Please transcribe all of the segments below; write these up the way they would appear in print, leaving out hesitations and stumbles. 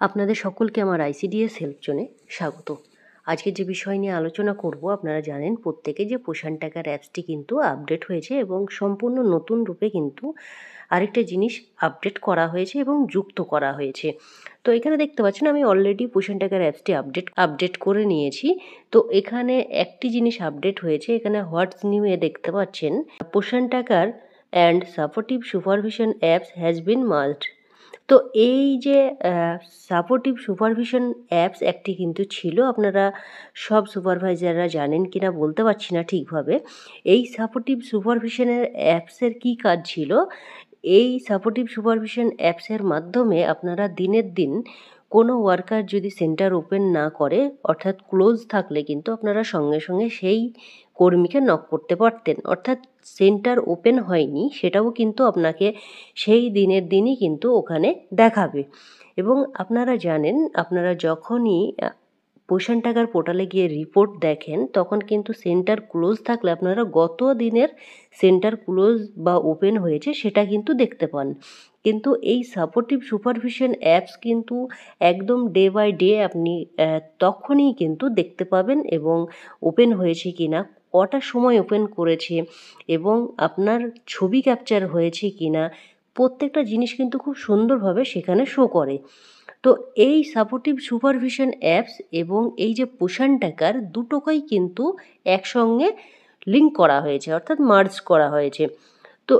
আপনাদের সকলকে আমার আইসিডিএস হেল্প জোনে স্বাগত। আজকে যে বিষয় নিয়ে আলোচনা করব, আপনারা জানেন প্রত্যেকে যে পোষণ টাকার অ্যাপসটি কিন্তু আপডেট হয়েছে এবং সম্পূর্ণ নতুন রূপে কিন্তু আরেকটা জিনিস আপডেট করা হয়েছে এবং যুক্ত করা হয়েছে। তো এখানে দেখতে পাচ্ছেন আমি অলরেডি পোষণ টাকার অ্যাপসটি আপডেট করে নিয়েছি। তো এখানে একটি জিনিস আপডেট হয়েছে, এখানে হোয়াটস নিউ এ দেখতে পাচ্ছেন পোষণ টাকার and supportive supervision apps has been merged. তো এই যে সাপোর্টিভ সুপারভিশন অ্যাপস একটি কিন্তু ছিল, আপনারা সব সুপারভাইজাররা জানেন কিনা বলতে পারছি না ঠিকভাবে। এই সাপোর্টিভ সুপারভিশনের অ্যাপসের কী কাজ ছিল, এই সাপোর্টিভ সুপারভিশন অ্যাপসের মাধ্যমে আপনারা দিনের দিন কোনো ওয়ার্কার যদি সেন্টার ওপেন না করে, অর্থাৎ ক্লোজ থাকলে কিন্তু আপনারা সঙ্গে সঙ্গে সেই কর্মীকে নক করতে পারতেন। অর্থাৎ সেন্টার ওপেন হয়নি সেটাও কিন্তু আপনাকে সেই দিনের দিনই কিন্তু ওখানে দেখাবে। এবং আপনারা জানেন, আপনারা যখনই পোষণ টাকার পোর্টালে গিয়ে রিপোর্ট দেখেন তখন কিন্তু সেন্টার ক্লোজ থাকলে আপনারা গত দিনের সেন্টার ক্লোজ বা ওপেন হয়েছে সেটা কিন্তু দেখতে পান। কিন্তু এই সাপোর্টিভ সুপারভিশন অ্যাপস কিন্তু একদম ডে বাই ডে আপনি তখনই কিন্তু দেখতে পাবেন এবং ওপেন হয়েছে কি না, কটার সময় ওপেন করেছে এবং আপনার ছবি ক্যাপচার হয়েছে কি না, প্রত্যেকটা জিনিস কিন্তু খুব সুন্দরভাবে সেখানে শো করে। তো এই সাপোর্টিভ সুপারভিশন অ্যাপস এবং এই যে পোষণ টাকার দুটোকেই কিন্তু একসঙ্গে লিঙ্ক করা হয়েছে, অর্থাৎ মার্জ করা হয়েছে। তো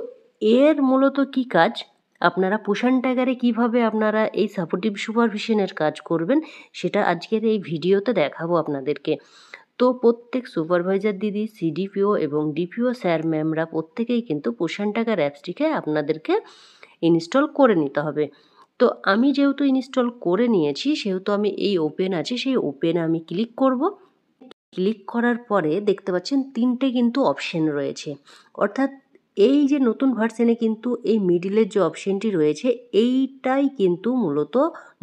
এর মূলত কী কাজ, আপনারা পোষণ টাকারে কীভাবে আপনারা এই সাপোর্টিভ সুপারভিশনের কাজ করবেন সেটা আজকের এই ভিডিওতে দেখাবো আপনাদেরকে। তো প্রত্যেক সুপারভাইজার দিদি, সিডিপিও এবং ডিপিও স্যার ম্যামরা প্রত্যেকেই কিন্তু পোষণ টাকার অ্যাপসটিকে আপনাদেরকে ইনস্টল করে নিতে হবে। তো আমি যেহেতু ইনস্টল করে নিয়েছি সেহেতু আমি এই ওপেন আছে সেই ওপেনে আমি ক্লিক করব। ক্লিক করার পরে দেখতে পাচ্ছেন তিনটে কিন্তু অপশন রয়েছে, অর্থাৎ এই যে নতুন ভার্সনে কিন্তু এই মিডিলের যে অপশনটি রয়েছে এইটাই কিন্তু মূলত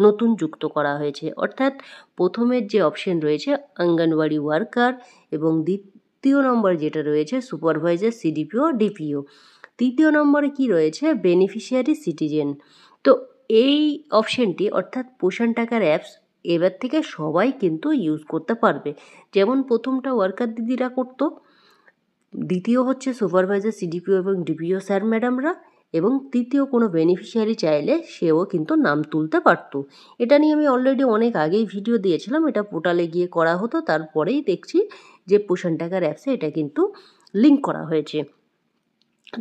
নতুন যুক্ত করা হয়েছে। অর্থাৎ প্রথমের যে অপশন রয়েছে অঙ্গনওয়াড়ি ওয়ার্কার এবং দ্বিতীয় নম্বর যেটা রয়েছে সুপারভাইজার, সিডিপিও, ডিপিও, তৃতীয় নম্বরে কি রয়েছে বেনিফিশিয়ারি সিটিজেন। তো এই অপশনটি অর্থাৎ পোষণ টাকার অ্যাপস এবার থেকে সবাই কিন্তু ইউজ করতে পারবে। যেমন প্রথমটা ওয়ার্কার দিদিরা করতো, দ্বিতীয় হচ্ছে সুপারভাইজার, সিডিপিও এবং ডিপিও স্যার ম্যাডামরা, এবং তৃতীয় কোনো বেনিফিশিয়ারি চাইলে সেও কিন্তু নাম তুলতে পারতো। এটা নিয়ে আমি অলরেডি অনেক আগেই ভিডিও দিয়েছিলাম, এটা পোর্টালে গিয়ে করা হতো, তারপরেই দেখছি যে পোষণ টাকার অ্যাপসে এটা কিন্তু লিঙ্ক করা হয়েছে।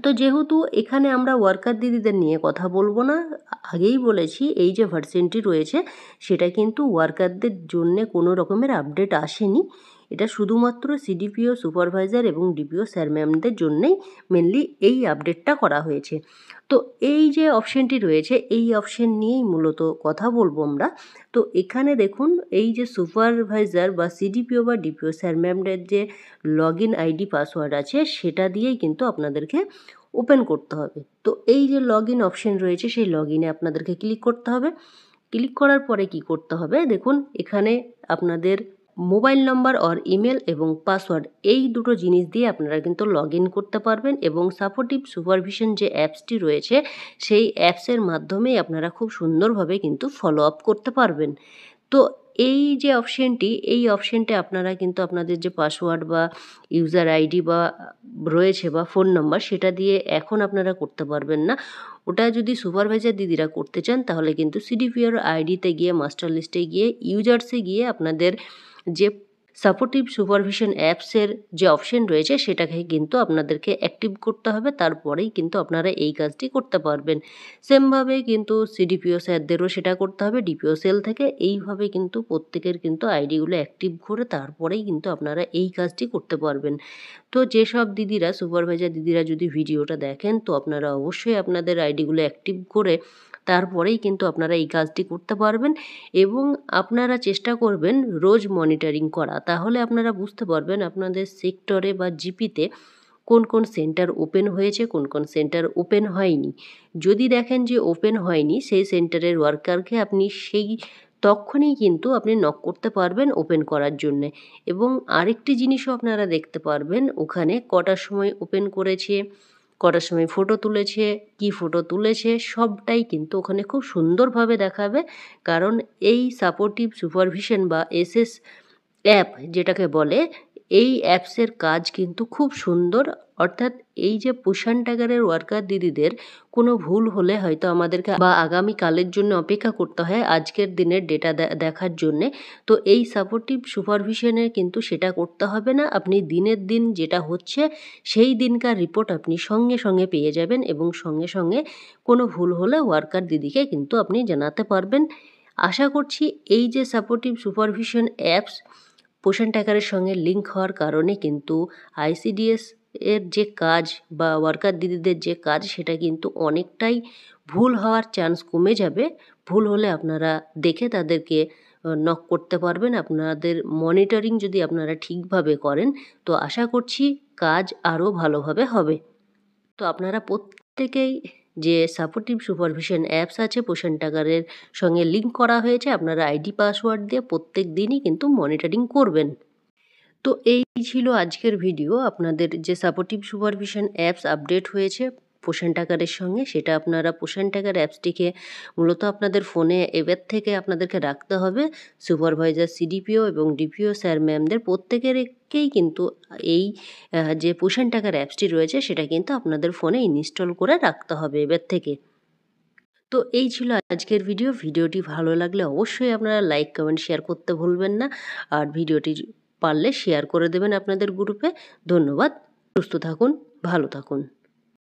তো যেহেতু এখানে আমরা ওয়ার্কার দিদিদের নিয়ে কথা বলবো না, আগেই বলেছি এই যে ভার্সনটি রয়েছে সেটা কিন্তু ওয়ার্কারদের জন্যে কোনো রকমের আপডেট আসেনি, এটা শুধুমাত্র সিডিপিও, সুপারভাইজার এবং ডিপিও স্যার ম্যামদের জন্যেই মেনলি এই আপডেটটা করা হয়েছে। তো এই যে অপশনটি রয়েছে এই অপশন নিয়েই মূলত কথা বলবো আমরা। তো এখানে দেখুন এই যে সুপারভাইজার বা সিডিপিও বা ডিপিও স্যার ম্যামদের যে লগ ইন আইডি পাসওয়ার্ড আছে সেটা দিয়েই কিন্তু আপনাদেরকে ওপেন করতে হবে। তো এই যে লগ ইন অপশন রয়েছে সেই লগ ইনে আপনাদেরকে ক্লিক করতে হবে। ক্লিক করার পরে কি করতে হবে দেখুন, এখানে আপনাদের মোবাইল নম্বর আর ইমেল এবং পাসওয়ার্ড এই দুটো জিনিস দিয়ে আপনারা কিন্তু লগ ইন করতে পারবেন এবং সাপোর্টিভ সুপারভিশন যে অ্যাপসটি রয়েছে সেই অ্যাপসের মাধ্যমেই আপনারা খুব সুন্দরভাবে কিন্তু ফলো আপ করতে পারবেন। তো এই যে অপশনটি, এই অপশনটা আপনারা কিন্তু আপনাদের যে পাসওয়ার্ড বা ইউজার আইডি বা রয়েছে বা ফোন নাম্বার সেটা দিয়ে এখন আপনারা করতে পারবেন না। ওটা যদি সুপারভাইজার দিদিরা করতে চান তাহলে কিন্তু সিডিপিওর আইডিতে গিয়ে, মাস্টার লিস্টে গিয়ে, ইউজার্সে গিয়ে আপনাদের যে সাপোর্টিভ সুপারভিশন অ্যাপসের যে অপশন রয়েছে সেটাকে কিন্তু আপনাদেরকে অ্যাক্টিভ করতে হবে, তারপরেই কিন্তু আপনারা এই কাজটি করতে পারবেন। সেমভাবে কিন্তু সিডিপিও স্যারদেরও সেটা করতে হবে ডিপিও সেল থেকে। এইভাবে কিন্তু প্রত্যেকের কিন্তু আইডিগুলো অ্যাক্টিভ করে তারপরেই কিন্তু আপনারা এই কাজটি করতে পারবেন। তো যেসব দিদিরা, সুপারভাইজার দিদিরা যদি ভিডিওটা দেখেন তো আপনারা অবশ্যই আপনাদের আইডিগুলো অ্যাক্টিভ করে তারপরেই কিন্তু আপনারা এই কাজটি করতে পারবেন এবং আপনারা চেষ্টা করবেন রোজ মনিটরিং করা, তাহলে আপনারা বুঝতে পারবেন আপনাদের সেক্টরে বা জিপিতে কোন কোন সেন্টার ওপেন হয়েছে, কোন কোন সেন্টার ওপেন হয়নি। যদি দেখেন যে ওপেন হয়নি সেই সেন্টারের ওয়ার্কারকে আপনি সেই তখনই কিন্তু আপনি নক করতে পারবেন ওপেন করার জন্যে। এবং আরেকটি জিনিসও আপনারা দেখতে পারবেন ওখানে কটার সময় ওপেন করেছে, কটার সময় ফটো তুলেছে, কি ফটো তুলেছে সবটাই কিন্তু ওখানে খুব সুন্দরভাবে দেখাবে। কারণ এই সাপোর্টিভ সুপারভিশন বা এসএস অ্যাপ যেটাকে বলে, এই অ্যাপসের কাজ কিন্তু খুব সুন্দর। অর্থাৎ এই যে পুষান টাগারের ওয়ার্কার দিদিদের কোনো ভুল হলে হয়তো আমাদেরকে বা আগামীকালের জন্য অপেক্ষা করতে হয় আজকের দিনের ডেটা দেখার জন্যে। তো এই সাপোর্টিভ সুপারভিশনে কিন্তু সেটা করতে হবে না। আপনি দিনের দিন যেটা হচ্ছে সেই দিনকার রিপোর্ট আপনি সঙ্গে সঙ্গে পেয়ে যাবেন এবং সঙ্গে সঙ্গে কোনো ভুল হলে ওয়ার্কার দিদিকে কিন্তু আপনি জানাতে পারবেন। আশা করছি এই যে সাপোর্টিভ সুপারভিশন অ্যাপস পোষণ ট্র্যাকারের সঙ্গে লিঙ্ক হওয়ার কারণে কিন্তু আইসিডিএস এর যে কাজ বা ওয়ার্কার দিদিদের যে কাজ সেটা কিন্তু অনেকটাই ভুল হওয়ার চান্স কমে যাবে। ভুল হলে আপনারা দেখে তাদেরকে নক করতে পারবেন। আপনাদের মনিটরিং যদি আপনারা ঠিকভাবে করেন তো আশা করছি কাজ আরও ভালোভাবে হবে। তো আপনারা প্রত্যেকেই যে সাপোর্টিভ সুপারভিশন অ্যাপস আছে পোষণ টাগারের সঙ্গে লিঙ্ক করা হয়েছে, আপনারা আইডি পাসওয়ার্ড দিয়ে প্রত্যেক দিনই কিন্তু মনিটরিং করবেন। তো এই ছিল আজকের ভিডিও। আপনাদের যে সাপোর্টিভ সুপারভিশন অ্যাপস আপডেট হয়েছে পোষণ টাগারের সঙ্গে, সেটা আপনারা পোষণ টাগার অ্যাপসটিকে মূলত আপনাদের ফোনে এবার থেকে আপনাদেরকে রাখতে হবে। সুপারভাইজার সিডিপিও এবং ডিপিও স্যার ম্যামদের প্রত্যেকেরকেই কিন্তু এই যে পোষণ টাগার অ্যাপসটি রয়েছে সেটা কিন্তু আপনাদের ফোনে ইনস্টল করে রাখতে হবে এবার থেকে। তো এই ছিল আজকের ভিডিওটি ভালো লাগলে অবশ্যই আপনারা লাইক কমেন্ট শেয়ার করতে ভুলবেন না। আর ভিডিওটি পারলে শেয়ার করে দেবেন আপনাদের গ্রুপে। ধন্যবাদ। সুস্থ থাকুন, ভালো থাকুন।